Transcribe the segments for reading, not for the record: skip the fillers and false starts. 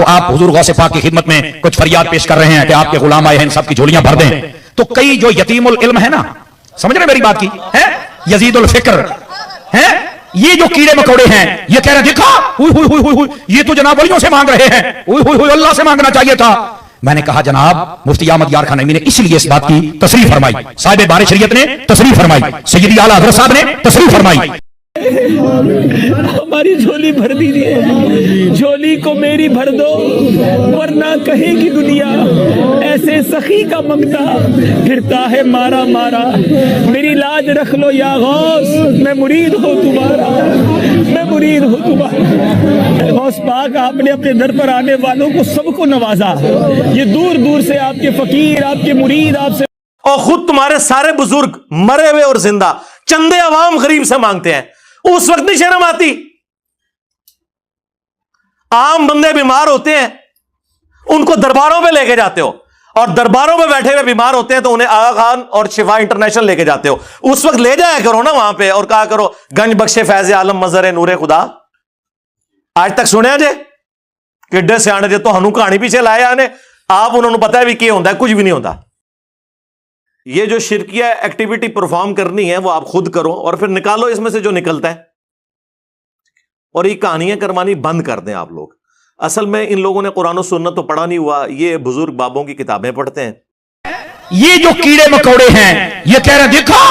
آپ حضور غوث پاک کی خدمت میں کچھ فریاد پیش کر رہے ہیں کہ آپ کے غلام آئے ہیں، ان سب کی جھولیاں بھر دیں، تو کئی جو یتیم العلم ہے نا، سمجھ رہے میری بات کی ہے، یزید الفکر ہے، یہ جو کیڑے مکوڑے ہیں یہ کہہ رہے ہیں دیکھا یہ تو جناب ولیوں سے مانگ رہے ہیں، اللہ سے مانگنا چاہیے تھا۔ میں نے کہا جناب مفتی احمد یار خان نعیمی نے اس لیے اس بات کی تصریح فرمائی، صاحب بار شریعت نے تصریح فرمائی، سیدی اعلیٰ حضرت صاحب نے تصریح فرمائی۔ ہماری جھولی بھر دیجیے، جھولی کو میری بھر دو، ورنہ کہے گی دنیا ایسے سخی کا منگتا پھرتا ہے مارا مارا۔ میری لاج رکھ لو یا غوث، میں مرید ہوں تمہارا، میں مرید ہوں تمہارا۔ غوث پاک آپ نے اپنے در پر آنے والوں کو سب کو نوازا، یہ دور دور سے آپ کے فقیر، آپ کے مرید آپ سے، اور خود تمہارے سارے بزرگ مرے ہوئے اور زندہ چندے عوام غریب سے مانگتے ہیں، اس وقت نہیں شرم آتی؟ عام بندے بیمار ہوتے ہیں، ان کو درباروں پہ لے کے جاتے ہو، اور درباروں پہ بیٹھے ہوئے بیمار ہوتے ہیں تو انہیں آغا خان اور شفا انٹرنیشنل لے کے جاتے ہو، اس وقت لے جایا کرو نا وہاں پہ اور کہا کرو گنج بخش فیض عالم مظہر نور خدا۔ آج تک سنیا جے کڈے سیانے جے تو ہنو کہانی پیچھے لائے آنے، آپ انہوں نے پتا ہے بھی کیا ہوتا ہے، کچھ بھی نہیں ہوتا۔ یہ جو شرکیہ ایکٹیویٹی پرفارم کرنی ہے وہ آپ خود کرو اور پھر نکالو اس میں سے جو نکلتا ہے، اور یہ کہانیاں کروانی بند کر دیں آپ لوگ۔ اصل میں ان لوگوں نے قرآن و سنت تو پڑھا نہیں ہوا، یہ بزرگ بابوں کی کتابیں پڑھتے ہیں۔ یہ جو کیڑے مکوڑے ہیں یہ کہہ رہے ہیں دیکھا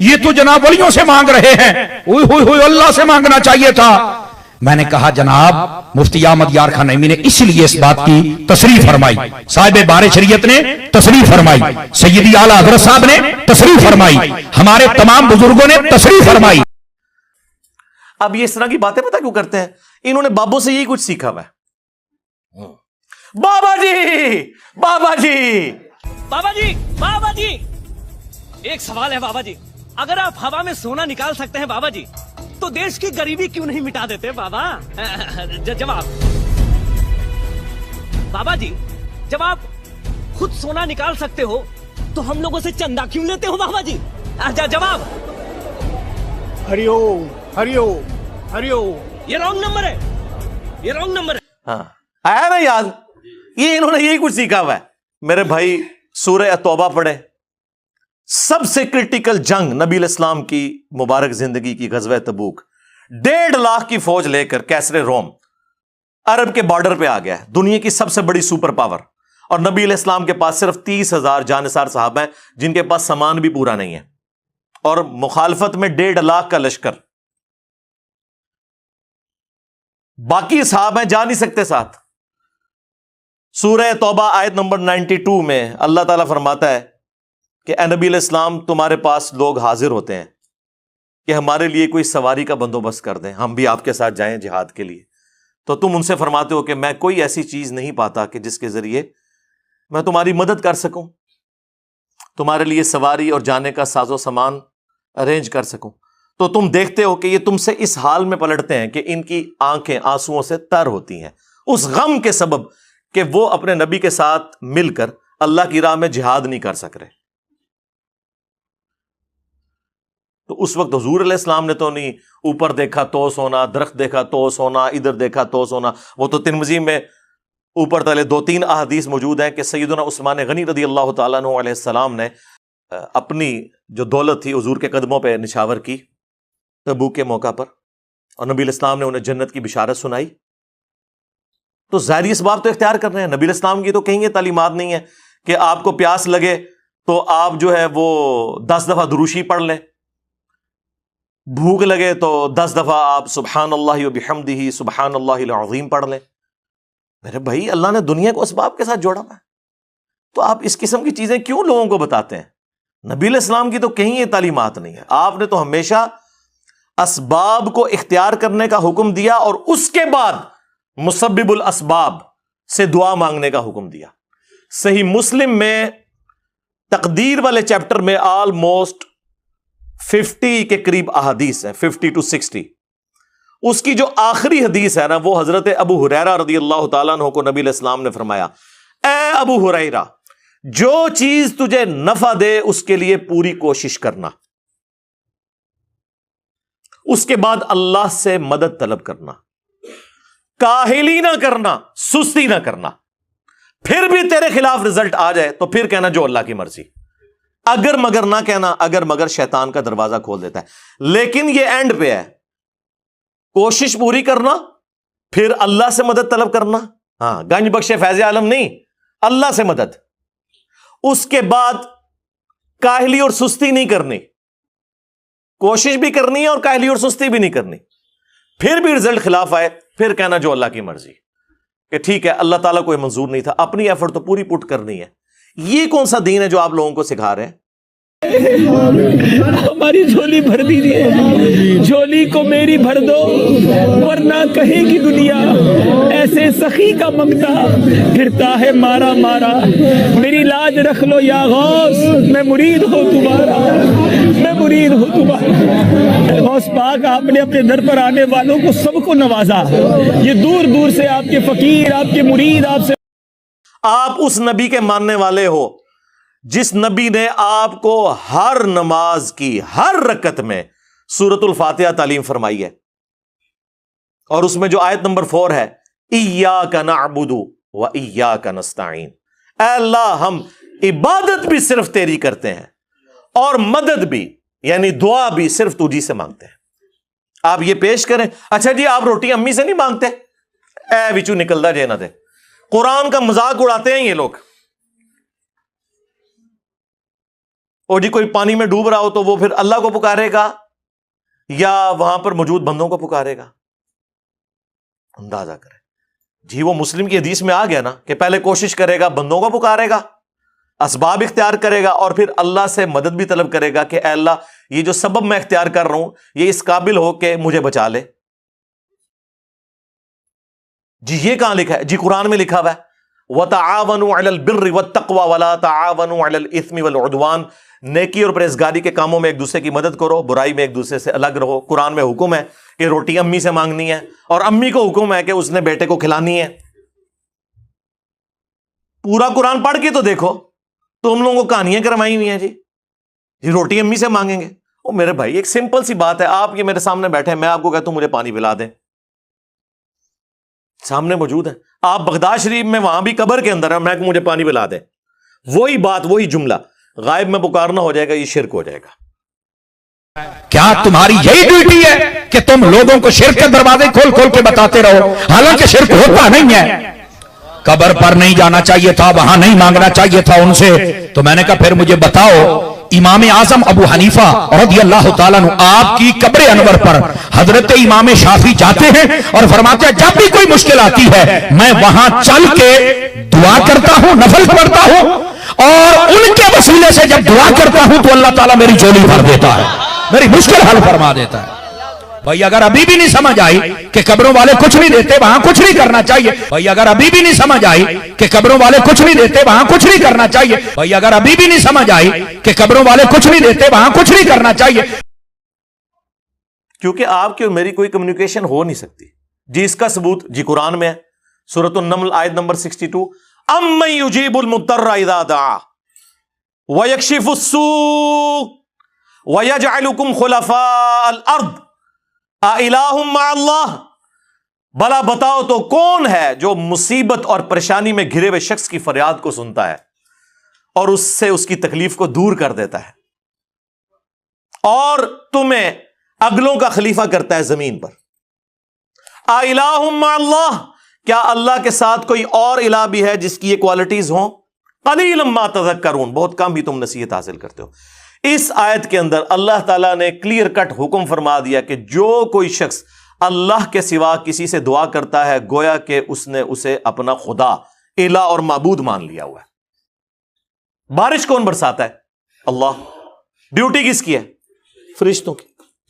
یہ تو جناب ولیوں سے مانگ رہے ہیں، اللہ سے مانگنا چاہیے تھا۔ میں نے کہا جناب مفتی احمد یار خان نعیمی نے اس لیے اس بات کی تصریح فرمائی، صاحب بار شریعت نے تصریح فرمائی، سیدی اعلیٰ حضرت صاحب نے تصریح فرمائی، ہمارے تمام بزرگوں نے تصریح فرمائی۔ اب یہ اس طرح کی باتیں پتہ کیوں کرتے ہیں؟ انہوں نے بابوں سے یہی کچھ سیکھا ہوا ہے۔ بابا جی بابا جی بابا جی بابا جی، ایک سوال ہے بابا جی، اگر آپ ہوا میں سونا نکال سکتے ہیں بابا جی تو دیش کی غریبی کیوں نہیں مٹا دیتے بابا؟ جواب بابا جی، جب آپ خود سونا نکال سکتے ہو تو ہم لوگوں سے چندہ کیوں لیتے ہو بابا جی؟ جواب ہری اوم ہری اوم ہری اوم۔ یہ رانگ نمبر ہے، یہ رانگ نمبر ہے۔ ہاں آیا نا یاد، یہ انہوں نے یہی کچھ سیکھا ہوا ہے۔ میرے بھائی سورہ توبہ پڑھے، سب سے کرٹیکل جنگ نبی علیہ السلام کی مبارک زندگی کی غزوہ تبوک، 1.5 لاکھ کی فوج لے کر کیسر روم عرب کے بارڈر پہ آ گیا ہے، دنیا کی سب سے بڑی سپر پاور، اور نبی علیہ السلام کے پاس صرف 30,000 جانثار صحابہ ہیں جن کے پاس سامان بھی پورا نہیں ہے، اور مخالفت میں 1.5 لاکھ کا لشکر، باقی صحابہ جا نہیں سکتے ساتھ۔ سورہ توبہ آیت نمبر 92 میں اللہ تعالیٰ فرماتا ہے کہ اے نبی علیہ السلام تمہارے پاس لوگ حاضر ہوتے ہیں کہ ہمارے لیے کوئی سواری کا بندوبست کر دیں، ہم بھی آپ کے ساتھ جائیں جہاد کے لیے، تو تم ان سے فرماتے ہو کہ میں کوئی ایسی چیز نہیں پاتا کہ جس کے ذریعے میں تمہاری مدد کر سکوں، تمہارے لیے سواری اور جانے کا ساز و سامان ارینج کر سکوں، تو تم دیکھتے ہو کہ یہ تم سے اس حال میں پلٹتے ہیں کہ ان کی آنکھیں آنسوؤں سے تر ہوتی ہیں، اس غم کے سبب کہ وہ اپنے نبی کے ساتھ مل کر اللہ کی راہ میں جہاد نہیں کر سک رہے۔ تو اس وقت حضور علیہ السلام نے تو نہیں اوپر دیکھا تو سونا، درخت دیکھا تو سونا، ادھر دیکھا تو سونا، وہ تو ترمذی میں اوپر تلے 2-3 احادیث موجود ہیں کہ سیدنا عثمان غنی رضی اللہ تعالیٰ عنہ علیہ السلام نے اپنی جو دولت تھی حضور کے قدموں پہ نچھاور کی تبوک کے موقع پر، اور نبی علیہ السلام نے انہیں جنت کی بشارت سنائی۔ تو ظاہری اسباب تو اختیار کر رہے ہیں، نبی علیہ السلام کی تو کہیں یہ تعلیمات نہیں ہے کہ آپ کو پیاس لگے تو آپ جو ہے وہ 10 دفعہ دروشی پڑھ لیں، بھوک لگے تو 10 دفعہ آپ سبحان اللہ و بحمدہ سبحان اللہ العظیم پڑھ لیں۔ میرے بھائی اللہ نے دنیا کو اسباب کے ساتھ جوڑا ہے، تو آپ اس قسم کی چیزیں کیوں لوگوں کو بتاتے ہیں؟ نبی علیہ السلام کی تو کہیں یہ تعلیمات نہیں ہے۔ آپ نے تو ہمیشہ اسباب کو اختیار کرنے کا حکم دیا اور اس کے بعد مسبب الاسباب سے دعا مانگنے کا حکم دیا۔ صحیح مسلم میں تقدیر والے چیپٹر میں آلموسٹ 50 کے قریب احادیث ہیں، 50 to 60۔ اس کی جو آخری حدیث ہے نا وہ حضرت ابو ہریرہ رضی اللہ تعالیٰ عنہ کو نبی علیہ السلام نے فرمایا، اے ابو ہریرہ جو چیز تجھے نفع دے اس کے لیے پوری کوشش کرنا، اس کے بعد اللہ سے مدد طلب کرنا، کاہلی نہ کرنا، سستی نہ کرنا، پھر بھی تیرے خلاف رزلٹ آ جائے تو پھر کہنا جو اللہ کی مرضی، اگر مگر نہ کہنا، اگر مگر شیطان کا دروازہ کھول دیتا ہے۔ لیکن یہ اینڈ پہ ہے، کوشش پوری کرنا، پھر اللہ سے مدد طلب کرنا، ہاں گنج بخش فیض عالم نہیں، اللہ سے مدد۔ اس کے بعد کاہلی اور سستی نہیں کرنی، کوشش بھی کرنی ہے اور کاہلی اور سستی بھی نہیں کرنی، پھر بھی رزلٹ خلاف آئے پھر کہنا جو اللہ کی مرضی، کہ ٹھیک ہے اللہ تعالیٰ کو یہ منظور نہیں تھا، اپنی ایفرٹ تو پوری پٹ کرنی ہے۔ یہ کون سا دین ہے جو آپ لوگوں کو سکھا رہے ہیں؟ ہماری جھولی بھر دیجیے، جھولی کو میری بھر دو، ورنہ کہے گی دنیا ایسے سخی کا منگتا پھرتا ہے مارا مارا، میری لاج رکھ لو یا غوث، میں مرید ہوں تمہارا، میں مرید ہوں تمہارا۔ غوث پاک آپ نے اپنے در پر آنے والوں کو سب کو نوازا، یہ دور دور سے آپ کے فقیر، آپ کے مرید، آپ سے آپ اس نبی کے ماننے والے ہو جس نبی نے آپ کو ہر نماز کی ہر رکعت میں سورۃ الفاتحہ تعلیم فرمائی ہے، اور اس میں جو آیت نمبر 4 ہے، ایاک نعبد و ایاک نستعین، اے اللہ ہم عبادت بھی صرف تیری کرتے ہیں اور مدد بھی یعنی دعا بھی صرف تجھی سے مانگتے ہیں۔ آپ یہ پیش کریں، اچھا جی آپ روٹی امی سے نہیں مانگتے، اے وچو نکلدا جے نہ دے، قرآن کا مذاق اڑاتے ہیں یہ لوگ۔ اور جی کوئی پانی میں ڈوب رہا ہو تو وہ پھر اللہ کو پکارے گا یا وہاں پر موجود بندوں کو پکارے گا؟ اندازہ کریں جی، وہ مسلم کی حدیث میں آ گیا نا کہ پہلے کوشش کرے گا، بندوں کو پکارے گا، اسباب اختیار کرے گا، اور پھر اللہ سے مدد بھی طلب کرے گا کہ اے اللہ یہ جو سبب میں اختیار کر رہا ہوں یہ اس قابل ہو کہ مجھے بچا لے۔ جی یہ کہاں لکھا ہے؟ جی قرآن میں لکھا ہوا ہے وَتَعَاوَنُوا عَلَى الْبِرِّ وَالتَّقْوَى وَلَا تَعَاوَنُوا عَلَى الْإِثْمِ وَالْعُدْوَانِ، نیکی اور پرہیزگاری کے کاموں میں ایک دوسرے کی مدد کرو، برائی میں ایک دوسرے سے الگ رہو۔ قرآن میں حکم ہے کہ روٹی امی سے مانگنی ہے، اور امی کو حکم ہے کہ اس نے بیٹے کو کھلانی ہے۔ پورا قرآن پڑھ کے تو دیکھو، تم لوگوں کو کہانیاں کروائی ہوئی ہیں جی روٹی امی سے مانگیں گے۔ او میرے بھائی ایک سمپل سی بات ہے، آپ یہ میرے سامنے بیٹھے ہیں، میں آپ کو کہتا ہوں مجھے پانی پلا دیں، سامنے موجود ہے، آپ بغداد شریف میں وہاں بھی قبر کے اندر ہے، میں مجھے پانی پلا دیں، وہی بات وہی جملہ غائب میں پکارنا ہو جائے گا، یہ شرک ہو جائے گا۔ کیا تمہاری یہی ڈیوٹی ہے کہ تم لوگوں کو شرک کے دروازے کھول کھول کے بتاتے رہو، حالانکہ شرک ہوتا نہیں ہے؟ قبر پر نہیں جانا چاہیے تھا، وہاں نہیں مانگنا چاہیے تھا ان سے، تو میں نے کہا پھر مجھے بتاؤ، امام اعظم ابو حنیفہ رضی اللہ تعالیٰ عنہ آپ کی قبر انور پر حضرت امام شافعی جاتے ہیں اور فرماتے ہیں جب بھی کوئی مشکل آتی ہے میں وہاں چل کے دعا کرتا ہوں، نفل پڑھتا ہوں، اور ان کے وسیلے سے جب دعا کرتا ہوں تو اللہ تعالیٰ میری جھولی بھر دیتا ہے، میری مشکل حل فرما دیتا ہے۔ بھائی اگر ابھی بھی نہیں سمجھ آئی کہ قبروں والے کچھ نہیں دیتے وہاں کچھ نہیں کرنا چاہیے، بھائی اگر ابھی بھی نہیں سمجھ آئی کہ قبروں والے کچھ نہیں دیتے وہاں کچھ نہیں کرنا چاہیے، بھائی اگر ابھی بھی نہیں سمجھ آئی کہ قبروں والے کچھ نہیں دیتے وہاں کچھ نہیں کرنا چاہیے، کیونکہ آپ کی اور میری کوئی کمیونیکیشن ہو نہیں سکتی۔ جی اس کا ثبوت جی قرآن میں ہے، سورۃ النمل آیت نمبر 62، اَمَّن يُجِيبُ الْمُضْطَرَّ إِذَا دَعَاهُ وَيَكْشِفُ السُّوءَ وَيَجْعَلُكُمْ خُلَفَاءَ الْأَرْضِ أَإِلَٰهٌ مَّعَ اللَّهِ، بھلا بتاؤ تو کون ہے جو مصیبت اور پریشانی میں گھرے ہوئے شخص کی فریاد کو سنتا ہے اور اس سے اس کی تکلیف کو دور کر دیتا ہے اور تمہیں اگلوں کا خلیفہ کرتا ہے زمین پر۔ أَإِلَٰهٌ مَّعَ اللَّهِ، کیا اللہ کے ساتھ کوئی اور الہ بھی ہے جس کی یہ کوالٹیز ہوں؟ قَلِيلًا مَّا تَذَكَّرُونَ، بہت کم ہی تم نصیحت حاصل کرتے ہو۔ اس آیت کے اندر اللہ تعالیٰ نے کلیئر کٹ حکم فرما دیا کہ جو کوئی شخص اللہ کے سوا کسی سے دعا کرتا ہے گویا کہ اس نے اسے اپنا خدا، الہ اور معبود مان لیا ہوا ہے۔ بارش کون برساتا ہے؟ اللہ۔ ڈیوٹی کس کی ہے؟ فرشتوں کی۔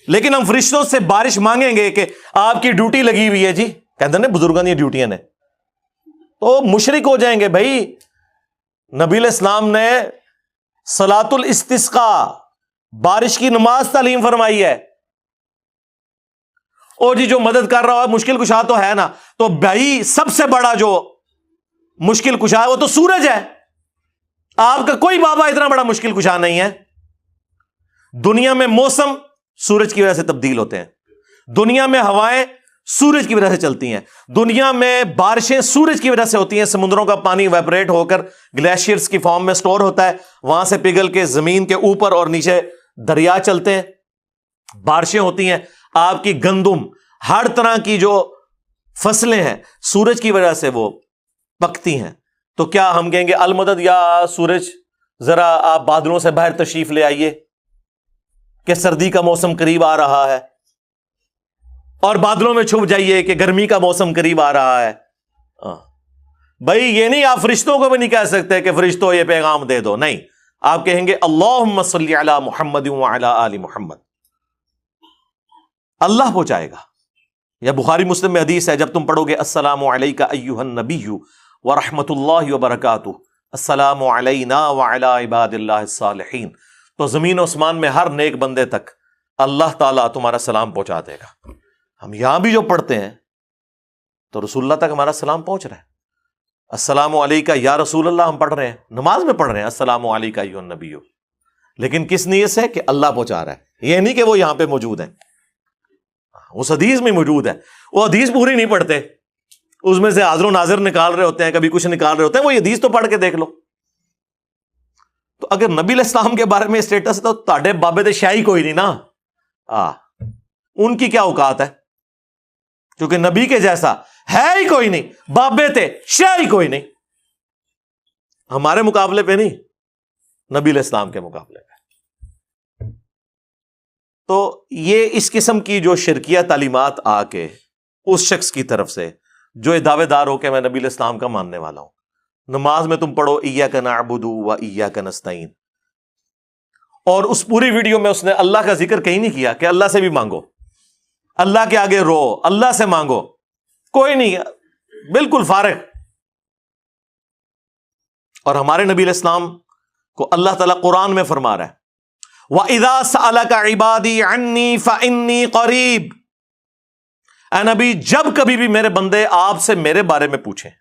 لیکن ہم فرشتوں سے بارش مانگیں گے کہ آپ کی ڈیوٹی لگی ہوئی ہے جی، کہتے ہیں بزرگوں کی ڈیوٹیاں نے، تو مشرک ہو جائیں گے۔ بھائی نبی علیہ السلام نے صلاۃ الاستسقاء، بارش کی نماز تعلیم فرمائی ہے۔ او جی جو مدد کر رہا ہے مشکل کشا تو ہے نا، تو بھائی سب سے بڑا جو مشکل کشا ہے وہ تو سورج ہے، آپ کا کوئی بابا اتنا بڑا مشکل کشا نہیں ہے۔ دنیا میں موسم سورج کی وجہ سے تبدیل ہوتے ہیں، دنیا میں ہوائیں سورج کی وجہ سے چلتی ہیں. دنیا میں بارشیں سورج کی وجہ سے ہوتی ہیں. سمندروں کا پانی ویپریٹ ہو کر گلیشیئرز کی فارم میں سٹور ہوتا ہے, وہاں سے پگھل کے زمین کے اوپر اور نیچے دریا چلتے ہیں, بارشیں ہوتی ہیں. آپ کی گندم, ہر طرح کی جو فصلیں ہیں سورج کی وجہ سے وہ پکتی ہیں. تو کیا ہم کہیں گے المدد یا سورج ذرا آپ بادلوں سے باہر تشریف لے آئیے کہ سردی کا موسم قریب آ رہا ہے, اور بادلوں میں چھپ جائیے کہ گرمی کا موسم قریب آ رہا ہے. بھائی یہ نہیں, آپ فرشتوں کو بھی نہیں کہہ سکتے کہ فرشتوں یہ پیغام دے دو, نہیں, آپ کہیں گے اللہم صلی علی محمد وعلی آل محمد, اللہ پہنچائے گا. یا بخاری مسلم میں حدیث ہے, جب تم پڑھو گے السلام علیکہ ایہا النبی ورحمۃ اللہ وبرکاتہ, السلام علینا وعلی عباد اللہ الصالحین, تو زمین و آسمان میں ہر نیک بندے تک اللہ تعالیٰ تمہارا سلام پہنچا دے گا. ہم یہاں بھی جو پڑھتے ہیں تو رسول اللہ تک ہمارا سلام پہنچ رہا ہے. السلام علیکہ یا رسول اللہ ہم پڑھ رہے ہیں, نماز میں پڑھ رہے ہیں السلام علیکہ ایھا النبی, لیکن کس نیت سے کہ اللہ پہنچا رہا ہے, یہ نہیں کہ وہ یہاں پہ موجود ہیں. اس حدیث میں موجود ہے, وہ حدیث پوری نہیں پڑھتے, اس میں سے حاضر و ناظر نکال رہے ہوتے ہیں, کبھی کچھ نکال رہے ہوتے ہیں. وہ حدیث تو پڑھ کے دیکھ لو. تو اگر نبی علیہ السلام کے بارے میں اسٹیٹس تو تاڑے بابے تے شاہی کوئی نہیں نا, ان کی کیا اوقات ہے, کیونکہ نبی کے جیسا ہے ہی کوئی نہیں, بابے تے شاہی کوئی نہیں, ہمارے مقابلے پہ نہیں, نبی علیہ السلام کے مقابلے پہ. تو یہ اس قسم کی جو شرکیہ تعلیمات آ کے اس شخص کی طرف سے جو دعوے دار ہو کہ میں نبی علیہ السلام کا ماننے والا ہوں, نماز میں تم پڑھو ایاک نعبد و ایاک نستعین, اور اس پوری ویڈیو میں اس نے اللہ کا ذکر کہیں نہیں کیا کہ اللہ سے بھی مانگو, اللہ کے آگے رو, اللہ سے مانگو, کوئی نہیں, بالکل فارغ. اور ہمارے نبی علیہ السلام کو اللہ تعالیٰ قرآن میں فرما رہا ہے وَإِذَا سَأَلَكَ عِبَادِي عَنِّي فَإِنِّي قَرِيبٌ, اے نبی جب کبھی بھی میرے بندے آپ سے میرے بارے میں پوچھیں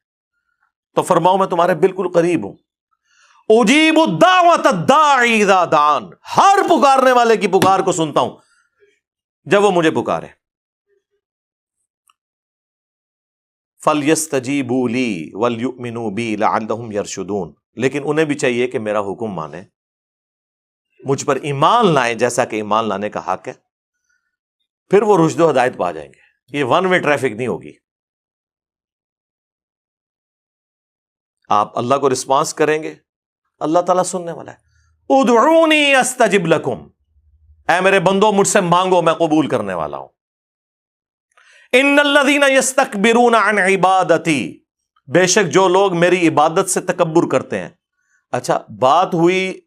تو فرماؤ میں تمہارے بالکل قریب ہوں. اجیب الدعوۃ الداعی اذا دعان, ہر پکارنے والے کی پکار کو سنتا ہوں جب وہ مجھے پکارے. فَلْيَسْتَجِيبُوا لِي وَلْيُؤْمِنُوا بِي لَعَلَّهُمْ يَرْشُدُونَ, لیکن انہیں بھی چاہیے کہ میرا حکم مانے, مجھ پر ایمان لائیں جیسا کہ ایمان لانے کا حق ہے, پھر وہ رشد و ہدایت پا جائیں گے. یہ ون وے ٹریفک نہیں ہوگی. آپ اللہ کو رسپانس کریں گے, اللہ تعالیٰ سننے والا ہے. ادعونی استجب لکم, اے میرے بندو مجھ سے مانگو میں قبول کرنے والا ہوں. ان الذین یستکبرون عن عبادتی, بے شک جو لوگ میری عبادت سے تکبر کرتے ہیں. اچھا, بات ہوئی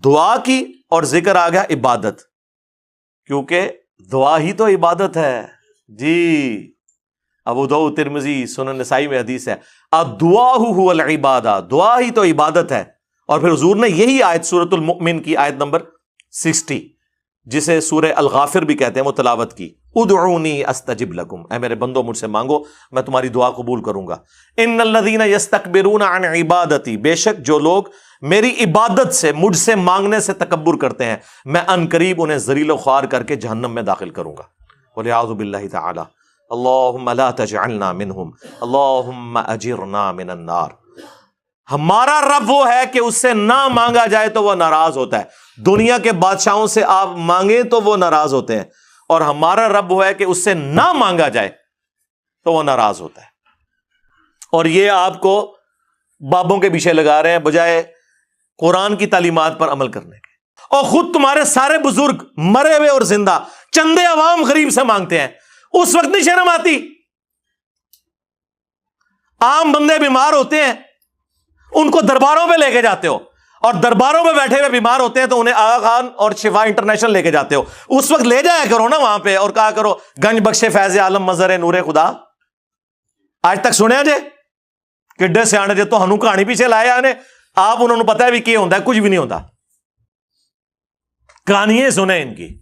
دعا کی اور ذکر آ گیا عبادت, کیونکہ دعا ہی تو عبادت ہے جی. ابو داؤد, ترمذی, سنن نسائی میں حدیث ہے الدعاء هو العبادہ, دعا ہی تو عبادت ہے. اور پھر حضور نے یہی آیت سورۃ المؤمن کی آیت نمبر 60 جسے سورہ الغافر بھی کہتے ہیں وہ تلاوت کی. ادعونی استجب لکم, اے میرے بندو مجھ سے مانگو میں تمہاری دعا قبول کروں گا. ان الذین یستکبرون عن عبادتی, بے شک جو لوگ میری عبادت سے مجھ سے مانگنے سے تکبر کرتے ہیں میں ان قریب انہیں ذلیل و خوار کر کے جہنم میں داخل کروں گا. والعیاذ باللہ تعالی. اللہم لا تجعلنا منہم اللہم اجرنا من النار. ہمارا رب وہ ہے کہ اس سے نہ مانگا جائے تو وہ ناراض ہوتا ہے. دنیا کے بادشاہوں سے آپ مانگیں تو وہ ناراض ہوتے ہیں, اور ہمارا رب وہ ہے کہ اس سے نہ مانگا جائے تو وہ ناراض ہوتا ہے. اور یہ آپ کو بابوں کے پیچھے لگا رہے ہیں بجائے قرآن کی تعلیمات پر عمل کرنے کے. اور خود تمہارے سارے بزرگ مرے ہوئے اور زندہ چندے عوام غریب سے مانگتے ہیں, اس وقت نہیں شرم آتی؟ عام بندے بیمار ہوتے ہیں ان کو درباروں پہ لے کے جاتے ہو, اور درباروں پہ بیٹھے ہوئے بیمار ہوتے ہیں تو انہیں آغا خان اور شفا انٹرنیشنل لے کے جاتے ہو. اس وقت لے جایا کرو نا وہاں پہ اور کہا کرو گنج بخش فیض عالم مظہر نور خدا. آج تک سنیا جے کڈے سیانے جے تو ہنو کہانی پیچھے لائے آنے, آپ انہوں نے پتا ہے بھی کیا ہوتا ہے, کچھ بھی نہیں ہوتا, کہانیاں سنیں ان کی.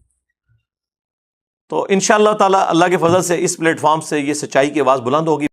تو انشاءاللہ تعالی اللہ کے فضل سے اس پلیٹ فارم سے یہ سچائی کی آواز بلند ہوگی.